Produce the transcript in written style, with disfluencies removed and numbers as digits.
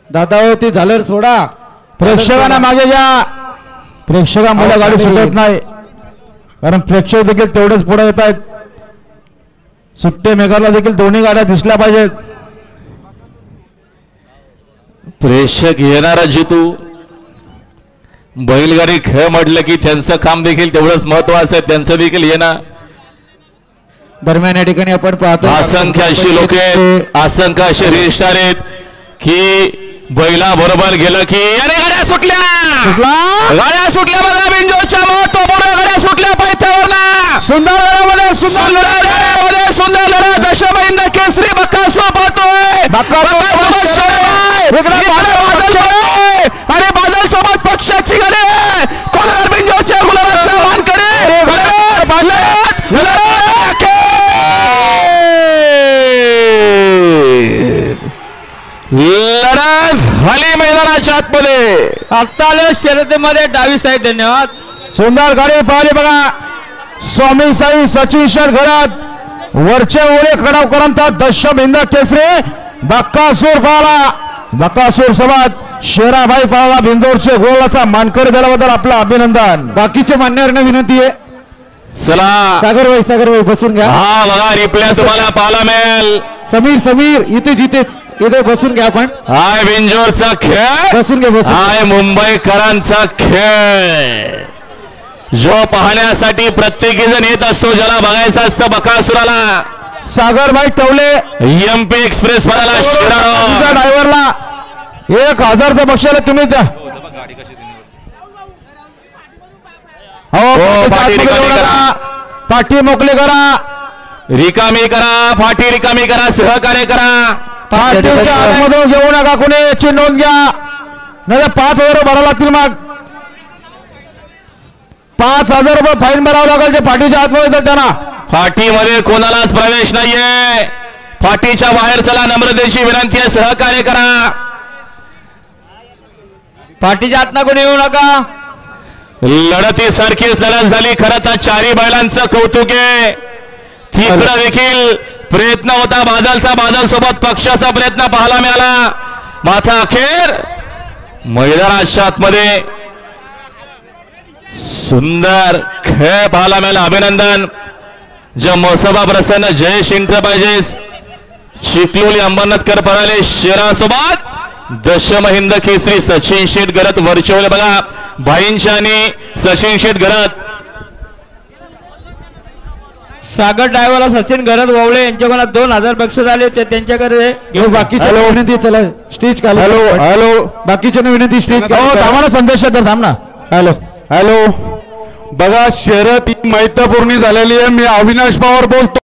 दादा हो ते झालर सोडा, प्रेक्षकांना मागे घ्या. प्रेक्षकांमुळे गाडी सुटत नाही, कारण प्रेक्षक देखील तेवढेच पुढे येत आहेत. सुट्टे मेकरला देखील दोन्ही गाड्या दिसल्या पाहिजेत. प्रेक्षक येणारा जितू. बैलगाडी खेळ म्हटलं की त्यांचं काम देखील तेवढंच महत्वाचं आहे, त्यांचं देखील येणं. दरम्यान या ठिकाणी आपण पाहतो असंख्य अशी लोक आहेत, असंख्य असे रजिस्ट्रार आहेत की बैला बरोबर गेलं की अरे गाड्या सुटल्या, गाड्या सुटल्या बघा. बिंजोच्या महत्वपूर्ण गाड्या सुटल्या पायथ्यावरला. सुंदर लढ्यामध्ये सुंदर लढा. दशमहिंद केसरी बकासूर पाहतोय. अरे बादल सोबत पक्षाची गाडी. कोलार बिंजोच्या गुलाबाचा मान करे. लढत झाली मैदानाच्या आतमध्ये. आता शर्यतीमध्ये डावी साईड. धन्यवाद. सुंदर गाडी पाहिली बघा. स्वामी साई सचिन शेठ घरात वरच्या ओळे कडावकरांचा दशमहिंद केसरी बक्कासूर पाहला. बक्कासूर सोबत शेराभाई पाहला. बिंदोरचे गोलाचा मानकरी दिल्याबद्दल आपलं अभिनंदन. बाकीच्या मान्यवरांना विनंती आहे, चला सागर भाई बसून घ्या. हा बघा रिप्ले तुम्हाला पाहायला मिळेल. समीर इथे जिथेच इथे बसून घ्या. आपण हाय बिंजोरचा खेळ, बसून घ्या. हाय मुंबईकरांचा खेळ, जो पाहण्यासाठी प्रत्येकी जण येत असतो, ज्याला बघायचं असतं बकासुराला. सागरभाई टवले एमपी एक्सप्रेस वाला ड्रायव्हरला 1000चं बक्षीस तुम्ही द्या. पाठी मोकळे करा, रिकामी करा, फाटी रिकामी करा, सहकार्य करा. पाठीच्या आतमधून घेऊ नका कोणी. याची नोंद घ्या, नाही 5000 भरावं लागतील. मग 5000 रुपये फाईन भरावं लागेल ते पाठीच्या आतमध्ये तर त्यांना. फाटीमध्ये कोणालाच प्रवेश नाहीये. फाटीच्या बाहेर चला, नम्रतेची विनंती आहे, सहकार्य करा. पाठीच्या आतनं कोणी येऊ नका. लढतीसारखीच लढत झाली. खरं तर चारी बैलांचं कौतुक आहे. तिकडं देखील प्रयत्न होता बादलचा, बादल सोबत पक्षाचा प्रयत्न पाहायला मिळाला. माथा अखेर मैदानाच्या आतमध्ये सुंदर खेळ पाहायला मिळाला. अभिनंदन. जे मोसबा प्रसन्न जयेश एंटरप्राइजेस चिखलोली अंबरनाथकर पराले शेरासोबत दशमहिंद केसरी सचिन शेठ गरत व्हर्च्युअल बघा. भाईंच्या आणि सचिन शेठ गरत. सागर ड्रायव्हरला सचिन गरज वावळे यांच्याकडून 2000 बक्षीस आले होते, त्यांच्याकडे घेऊ. बाकीच्या विनंती चला स्टेज का. हॅलो बाकीच्या विनंती स्टेज का. आम्हाला संदेश द्या. थांब ना. हॅलो बघा, शर्यत मैत्रीपूर्ण झालेली आहे. मी अविनाश पवार बोलतो.